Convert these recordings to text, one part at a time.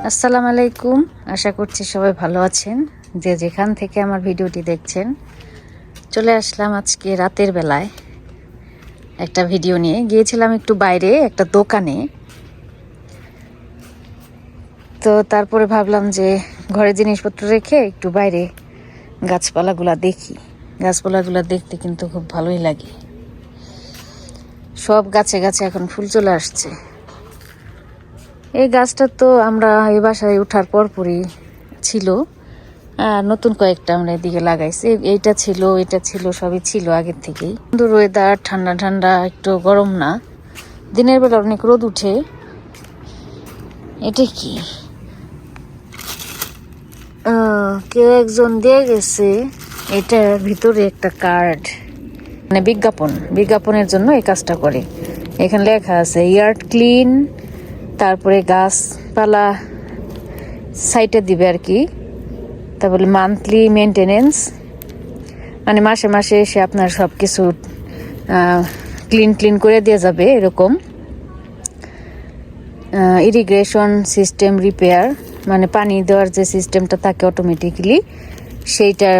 আসসালামু আলাইকুম। আশা করছি সবাই ভালো আছেন। যে যেখান থেকে আমার ভিডিওটি দেখছেন, চলে আসলাম আজকে রাতের বেলায় একটা ভিডিও নিয়ে। গিয়েছিলাম একটু বাইরে একটা দোকানে, তো তারপরে ভাবলাম যে ঘরে জিনিসপত্র রেখে একটু বাইরে গাছপালাগুলা দেখি। গাছপালাগুলা দেখতে কিন্তু খুব ভালোই লাগে। সব গাছে গাছে এখন ফুল চলে আসছে। এই গাছটা তো আমরা এই বাসায় ওঠার পরপরই ছিল, নতুন কয়েকটা আমরা এদিকে লাগাইছি। এটা ছিল সবই ছিল আগের থেকেই। সুন্দর ওয়েদার, ঠান্ডা ঠান্ডা, একটু গরম না। দিনের বেলা অনেক রোদ উঠে। এটা কি কেউ একজন দিয়ে গেছে, এটার ভিতরে একটা কার্ড, মানে বিজ্ঞাপনের জন্য এই কাজটা করে। এখানে লেখা আছে ইয়ার্ড ক্লিন, তারপরে গাছপালা সাইটে দিবে আর কি, তারপরে মান্থলি মেনটেনেন্স, মানে মাসে মাসে এসে আপনার সব কিছু ক্লিন করে দিয়ে যাবে এরকম। ইরিগেশন সিস্টেম রিপেয়ার, মানে পানি দেওয়ার যে সিস্টেমটা থাকে অটোমেটিক্যালি, সেইটা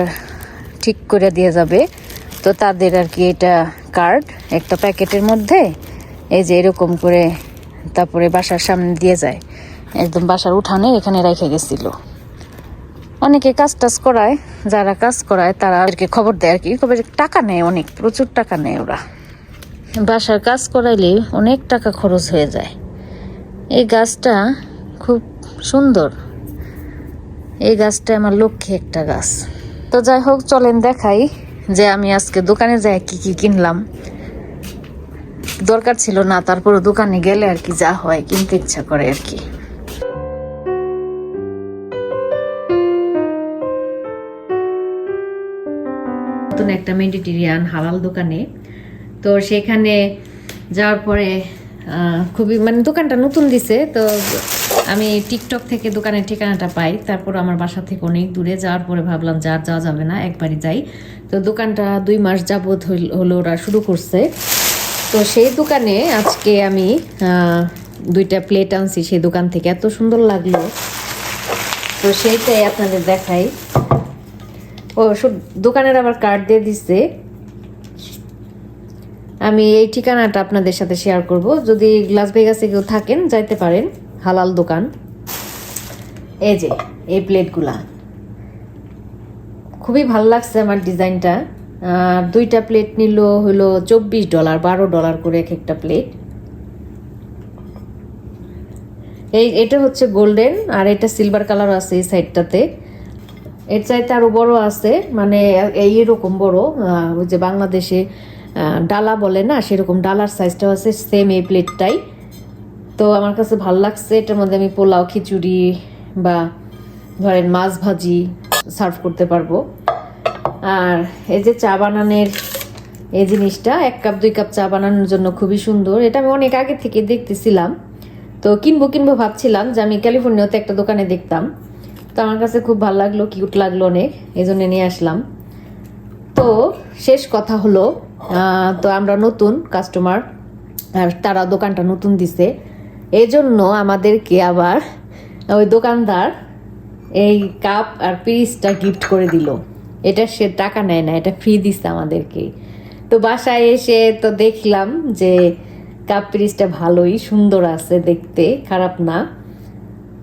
ঠিক করে দিয়ে যাবে। তো তাদের আর কি এটা কার্ড একটা প্যাকেটের মধ্যে, এই যে এরকম করে, তারপরে বাসার সামনে দিয়ে যায়, একদম বাসার উঠানে এখানে রেখে গেছিল। অনেকে কাজ টাজ করায়, যারা কাজ করায় তাদেরকে খবর দেয় আর কি। খবর টাকা নেয়, অনেক প্রচুর টাকা নেয় ওরা। বাসার কাজ করাইলে অনেক টাকা খরচ হয়ে যায়। এই গাছটা খুব সুন্দর। এই গাছটা আমার লক্ষ্যে একটা গাছ। তো যাই হোক, চলেন দেখাই যে আমি আজকে দোকানে যাই কি কি কিনলাম। দরকার ছিল না, তারপরে দোকানে গেলে আর কি যা হয় কিনতে ইচ্ছা করে আর কি। নতুন একটা মেডিটেরিয়ান হালাল দোকানে, তো সেখানে যাওয়ার পরে খুবই, মানে দোকানটা নতুন দিছে, তো আমি টিকটক থেকে দোকানের ঠিকানাটা পাই। তারপর আমার বাসা থেকে অনেক দূরে, যাওয়ার পরে ভাবলাম যে আর যাওয়া যাবে না, একবারই যাই। তো দোকানটা 2 মাস যাবত হলো ওরা শুরু করছে। তো সেই দোকানে আজকে আমি 2টা প্লেট আনছি সেই দোকান থেকে, এত সুন্দর লাগলো। তো সেইটাই আপনাদের দেখাই। ও দোকানের আবার কার্ড দিয়ে দিচ্ছে। আমি এই ঠিকানাটা আপনাদের সাথে শেয়ার করব, যদি লাস ভেগাসে কেউ থাকেন যাইতে পারেন। হালাল দোকান। এই যে এই প্লেটগুলা খুবই ভালো লাগছে আমার ডিজাইনটা। 2টা প্লেট নিল হলো $24, $12 করে এক একটা প্লেট। এটা হচ্ছে গোল্ডেন, আর এটা সিলভার কালার আছে এই সাইডটাতে। এর চাইতে আরো বড় আছে, মানে এইরকম বড়, ওই যে বাংলাদেশে ডালা বলে না, সেরকম ডালার সাইজটাও আছে, সেম এই প্লেটটাই। তো আমার কাছে ভালো লাগছে। এটার মধ্যে আমি পোলাও, খিচুড়ি বা ধরেন মাছ ভাজি সার্ভ করতে পারবো। আর এই যে চা বানানোর এই জিনিসটা, 1 কাপ 2 কাপ চা বানানোর জন্য খুবই সুন্দর। এটা আমি অনেক আগে থেকে দেখতেছিলাম, তো কিনবো ভাবছিলাম যে আমি ক্যালিফোর্নিয়াতে একটা দোকানে দেখতাম। তো আমার কাছে খুব ভালো লাগলো, কিউট লাগলো অনেক, এই জন্য নিয়ে আসলাম। তো শেষ কথা হলো, তো আমরা নতুন কাস্টমার, আর তারা দোকানটা নতুন দিছে, এই জন্য আমাদেরকে আবার ওই দোকানদার এই কাপ আর পিসটা গিফট করে দিল। এটা সে টাকা নেয় না, এটা ফ্রি দিচ্ছে আমাদেরকে। তো বাসায় এসে তো দেখলাম যে কাপ পিসটা ভালোই সুন্দর আছে দেখতে, খারাপ না।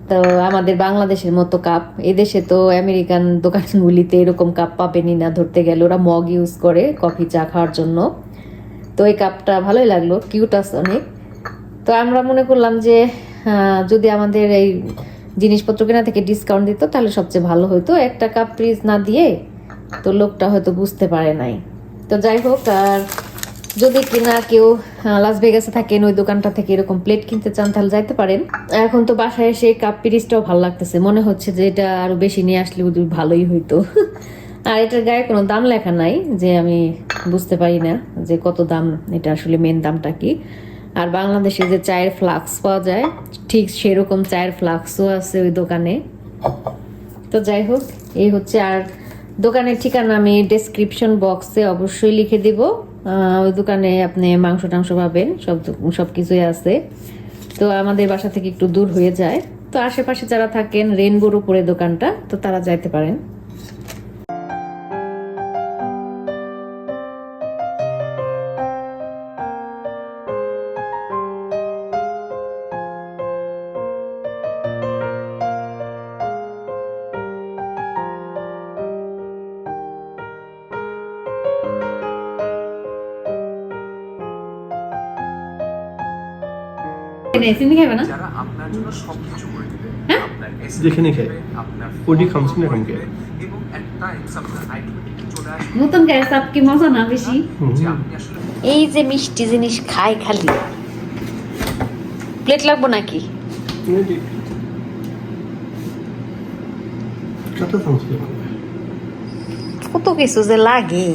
তো আমাদের বাংলাদেশের মতো কাপ, এদেশে তো আমেরিকান দোকানগুলিতে এরকম কাপ পাবেনই না ধরতে গেলে। ওরা মগ ইউজ করে কফি চা খাওয়ার জন্য। তো এই কাপটা ভালোই লাগলো, কিউট আছে অনেক। তো আমরা মনে করলাম যে যদি আমাদের এই জিনিসপত্র কেনা থেকে ডিসকাউন্ট দিত তাহলে সবচেয়ে ভালো হতো। একটা কাপ পিস না দিয়ে তো লোকটা হয়তো বুঝতে পারে নাই। তো যাই হোক, আর যদি কিনা কেউ লাস ভেগাসে থাকেন, ওই দোকানটা থেকে এরকম প্লেট কিনতে চান তাহলে যাইতে পারেন। এখন তো বাসায় এসে কাপ পিরিসটাও ভালো লাগতেছে, মনে হচ্ছে যে এটা আরো বেশি নিয়ে আসলে ভালোই হইতো। আর এটার গায়ে কোনো দাম লেখা নাই, যে আমি বুঝতে পারি না যে কত দাম, এটা আসলে মেন দামটা কি। আর বাংলাদেশে যে চায়ের ফ্লাক্স পাওয়া যায়, ঠিক সেরকম চায়ের ফ্লাক্সও আছে ওই দোকানে। তো যাই হোক, এই হচ্ছে। আর দোকানের ঠিকানা আমি ডেসক্রিপশন বক্সে অবশ্যই লিখে দিব। ওই দোকানে আপনি মাংস টাংস পাবেন, সব কিছুই আছে। তো আমাদের বাসা থেকে একটু দূর হয়ে যায়, তো আশেপাশে যারা থাকেন রেনবোর উপরে দোকানটা, তো তারা যাইতে পারেন। চিনি খাবে না? যারা আপনার জন্য সবকিছু করে দিবে, হ্যাঁ? আপনার যেখানে খায় আপনার ওডি খামছি না খামকে এবং একটা আপনার আইডেন্টিটি চলে আসবে নতুন গ্যাস আপ কি মজা না বেশি? যে আপনি আসলে এই যে মিষ্টি জিনিস খাই খালি, প্লেট লাগবো নাকি? কত চামচ কত কিছু যে লাগে।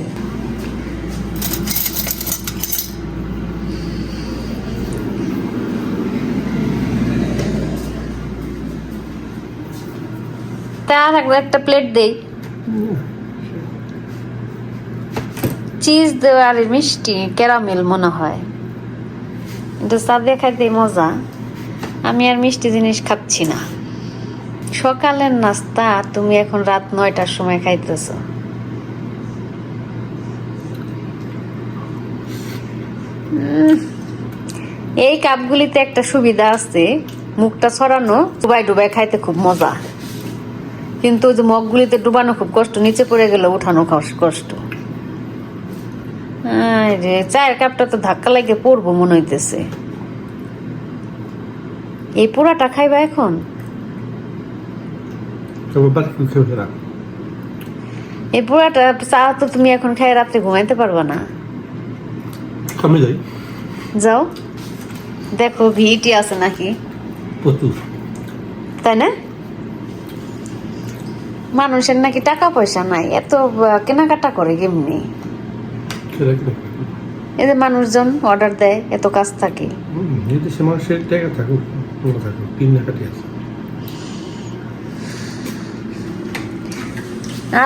তার একটা প্লেট দেই, চিজ দেওয়া আর মিষ্টি ক্যারামেল মনে হয়, এটা সাদে খাইতে মজা। আমি আর মিষ্টি জিনিস খাচ্ছি না। সকালের নাস্তা তুমি এখন রাত 9টার সময় খাইতেছ। এই কাপগুলিতে একটা সুবিধা আছে, মুখটা ছড়ানো, ডুবাই ডুবাই খাইতে খুব মজা। কিন্তু ওই যে মগগুলিতে ডুবানো খুব কষ্ট, নিচে পড়ে গেলে উঠানো কষ্ট। রে চায়ের কাপটা তো ধাক্কা লাগে পড়বো মনে হইতেছে। এই পুরাটা খাইবা এখন? এই পুরাটা চা তো তুমি এখন খাই রাত্রে ঘুমাইতে পারবা না। কমে যাই, যাও দেখো ভিটি আছে নাকি, প্রচুর। তাই না? মানুষের নাকি টাকা পয়সা নাই, এত কেনাকাটা করে কেমনি? এই যে মানুষজন অর্ডার দেয়, এত কাজ থাকে। সে মানুষের টাকা থাকুক থাকুক, কেনাকাটি আছে।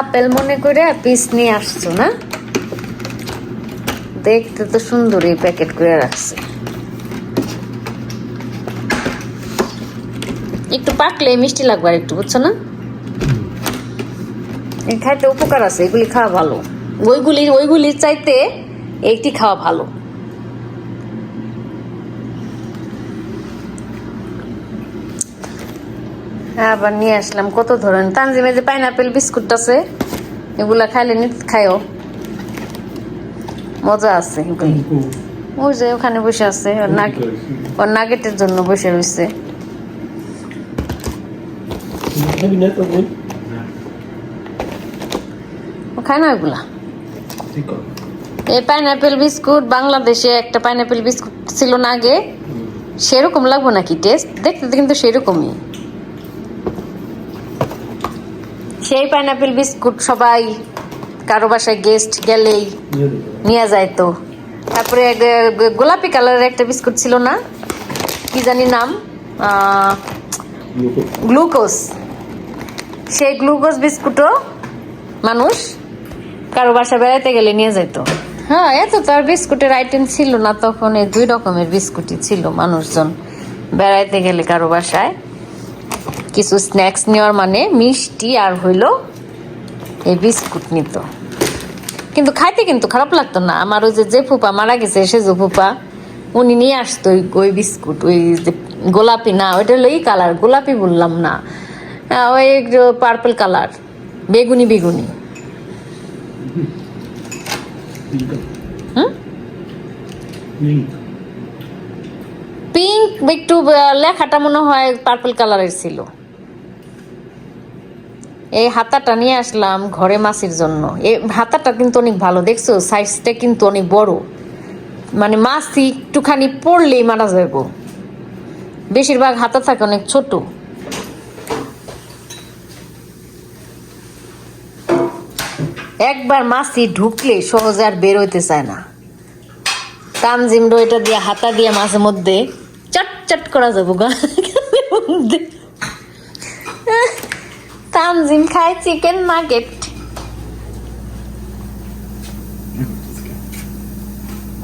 আপেল মনে করে পিস নিয়ে আসছো না? দেখতে তো সুন্দর, এই প্যাকেট করে রাখছে। একটু পাকলে মিষ্টি লাগবে আর একটু, বুঝছো না? এই খাইতে উপকার আছে, এগুলি খাওয়া ভালো। ওইগুলির চাইতে এইটি খাওয়া ভালো। আবার নিয়ে আসলাম কত ধরনের তানজিমে যে পাইনাপেল বিস্কুট আছে, এগুলা খাইলে খাইও, মজা আছে এগুলি। ওই যে ওখানে বসে আছে, ওর নাগেটের জন্য বসে রয়েছে। ও খায় না ওইগুলা। এই পাইনাপেল বিস্কুট, বাংলাদেশে একটা পাইনাপেল বিস্কুট ছিল না আগে, সেরকম লাগবো নাকি টেস্ট? দেখতে কিন্তু সেরকমই। সেই পাইনাপেল বিস্কুট সবাই কারো বাসায় গেস্ট গেলেই নিয়ে যায়। তো তারপরে গোলাপি কালারের একটা বিস্কুট ছিল না, কি জানি নাম, গ্লুকোজ। সেই গ্লুকোজ বিস্কুটও মানুষ কারো বাসা বেড়াইতে গেলে নিয়ে যেত। হ্যাঁ, এত তো আর বিস্কুটের আইটেম ছিল না তখন, এই 2 রকমের বিস্কুটই ছিল। মানুষজন বেড়াইতে গেলে কারো বাসায় কিছু স্ন্যাক্স নেওয়ার মানে মিষ্টি আর হইল এই বিস্কুট নিত। কিন্তু খাইতে কিন্তু খারাপ লাগতো না। আমার ওই যে ফুপা মারা গেছে, সে যে ফুপা, উনি নিয়ে আসতো ওই বিস্কুট, ওই যে গোলাপি না, ওইটা হলো এই কালার, গোলাপি বললাম না, ওই পার্পল কালার, বেগুনি বেগুনি। পিঙ্ক, একটু লেখাটা মনে হয় পার্পল কালারের ছিল। এই হাতাটা নিয়ে আসলাম ঘরে মাছের জন্য। এই হাতাটা কিন্তু অনেক ভালো, দেখছো সাইজটা কিন্তু অনেক বড়, মানে মাছ একটুখানি পড়লেই মারা যাইব। বেশিরভাগ হাতা থাকে অনেক ছোট। একবার মাছি ঢুকলে সহজে আর বের হইতে চায় না। তানজিম এটা দিয়ে হাতা দিয়ে মাঝে মধ্যে চট চট করা যাবো গা। তানজিম খায় চিকেন নাগেট।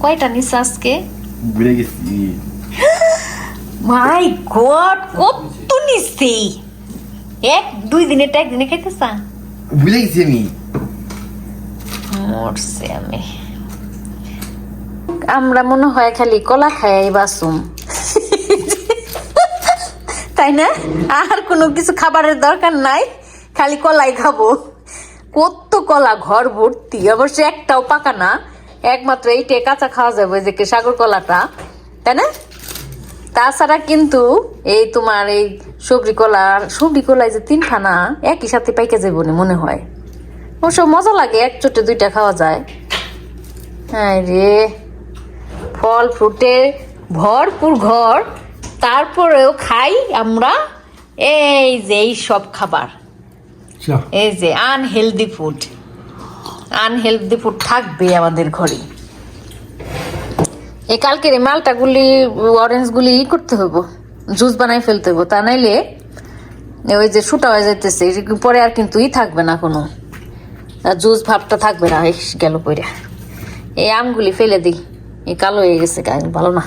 কয়টা নিস আজকে? মাই গড, কত নিছি! 1-2 দিনে একদিনে খাইতেছা? ভুলে গেছি আমি। মরছে আমি। আমরা মনে হয় খালি কলা খাই বাসুম, তাই না? আর কোনো কিছু খাবারের দরকার নাই, খালি কলাই খাবো। কত কলা ঘর ভর্তি, অবশ্য একটাও পাকা না, একমাত্র এইটাই কাঁচা খাওয়া যাবে, যে সাগর কলাটা, তাই না? তাছাড়া কিন্তু এই তোমার এই সবজি কলাই যে 3টা না একই সাথে পাইকে যাবো মনে হয়। অবশ্য মজা লাগে, 1 চোটে 2টা খাওয়া যায়। হ্যাঁ রে, ফল ফ্রুটে ভরপুর ঘর, তারপরেও খাই আমরা এই যে এই সব খাবার, চা এই যে আনহেলদি ফুড থাকবে আমাদের ঘরে। এই কালকের এই মালটাগুলি, অরেঞ্জগুলি করতে হইব, জুস বানাই ফেলতে হইব, তা নাইলে ওই যে শুটা হয়ে যাইতেছে, পরে আর কিন্তু থাকবে না, কোনো জুস ভাবটা থাকবে না, গেল পরে। এই আমগুলি ফেলে দিই, এই কালো হয়ে গেছে, ভালো না।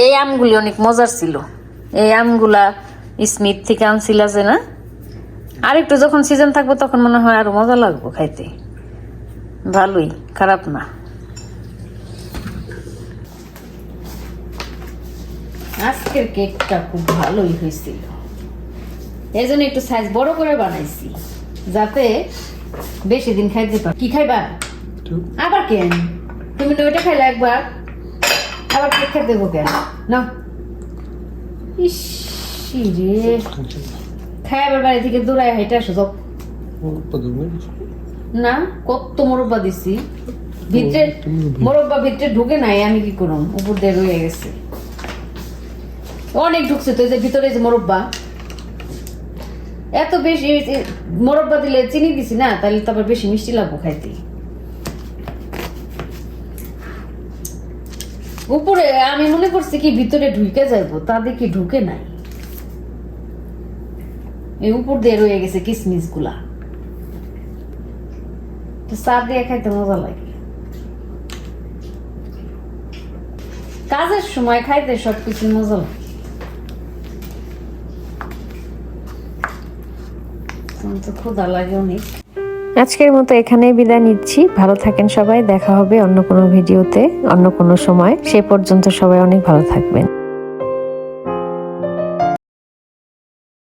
এই আমগুলি অনেক মজার ছিল, এই আমগুলা স্মিথ থেকে আনছিল যে না, আর একটু যখন সিজন থাকবে তখন মনে হয় আরো মজা লাগবে খাইতে, ভালোই, খারাপ না। আজকের কেকটা খুব ভালোই হয়েছিল, এই জন্য একটু সাইজ বড় করে বানাইছি, যাতে বেশি দিন খাইতে পার। কি খাইবা আবার? কেন তুমি তো ওইটা খাইলে একবার, আবার কেক খেতে দেবো কেন? না ইস রে, খাই আবার বাড়ি থেকে দূরায় হাইটা আসো সব। না, কত মোরব্বা দিছি ভিতরে, মোরব্বা ভিতরে ঢুকে নাই, আমি কি করুম, উপর দিয়ে রয়ে গেছে, অনেক ঢুকছে তো, এই যে ভিতরে যে মোরব্বা, এত বেশি মোরব্বা দিলে চিনি দিছি না, তাহলে তো আবার বেশি মিষ্টি লাগবো খাইতে। উপরে আমি মনে করছি কি ভিতরে ঢুকে যাইবো, তা দেখি ঢুকে নাই, এই উপর দিয়ে রয়ে গেছে কিসমিস গুলা। চা দিয়ে খাইতে মজা লাগে, কাজের সময় খাইতে সবকিছু মজা লাগে। ক্ষুধা লাগে অনেক। আজকের মতো এখানেই বিদায় নিচ্ছি। ভালো থাকেন সবাই, দেখা হবে অন্য কোনো ভিডিওতে অন্য কোনো সময়। সে পর্যন্ত সবাই অনেক ভালো থাকবেন।